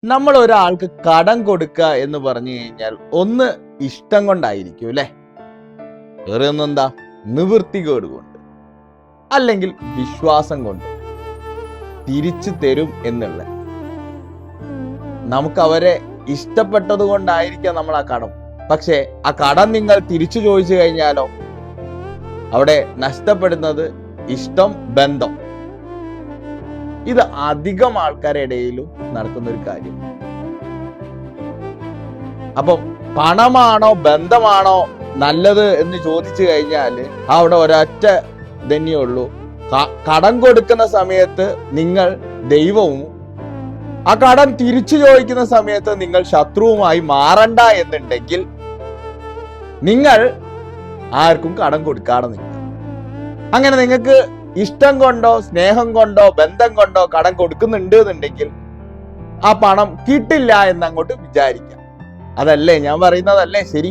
നമ്മൾ ഒരാൾക്ക് കടം കൊടുക്കുക എന്ന് പറഞ്ഞു കഴിഞ്ഞാൽ ഒന്ന് ഇഷ്ടം കൊണ്ടായിരിക്കും അല്ലെ, വേറെ ഒന്നെന്താ, നിവൃത്തികേട് കൊണ്ട്, അല്ലെങ്കിൽ വിശ്വാസം കൊണ്ട് തിരിച്ചു തരും എന്നുള്ള, നമുക്ക് അവരെ ഇഷ്ടപ്പെട്ടത് കൊണ്ടായിരിക്കാം നമ്മൾ ആ കടം. പക്ഷെ ആ കടം നിങ്ങൾ തിരിച്ചു ചോദിച്ചു കഴിഞ്ഞാലോ അവിടെ നഷ്ടപ്പെടുന്നത് ഇഷ്ടം, ബന്ധം. ഇത് അധികം ആൾക്കാരുടെ ഇടയിലും നടക്കുന്ന ഒരു കാര്യം. അപ്പം പണമാണോ ബന്ധമാണോ നല്ലത് എന്ന് ചോദിച്ചു കഴിഞ്ഞാല് അവിടെ ഒരൊറ്റ തന്നെയുള്ളൂ. കടം കൊടുക്കുന്ന സമയത്ത് നിങ്ങൾ ദൈവവും, ആ കടം തിരിച്ചു ചോദിക്കുന്ന സമയത്ത് നിങ്ങൾ ശത്രുവുമായി മാറണ്ട എന്നുണ്ടെങ്കിൽ നിങ്ങൾ ആർക്കും കടം കൊടുക്കാതെ നിൽക്കുക. അങ്ങനെ നിങ്ങൾക്ക് ഇഷ്ടം കൊണ്ടോ സ്നേഹം കൊണ്ടോ ബന്ധം കൊണ്ടോ കടം കൊടുക്കുന്നുണ്ട് എന്നുണ്ടെങ്കിൽ ആ പണം കിട്ടില്ല എന്നങ്ങോട്ട് വിചാരിക്കാം. അതല്ലേ ഞാൻ പറയുന്നതല്ലേ ശരി?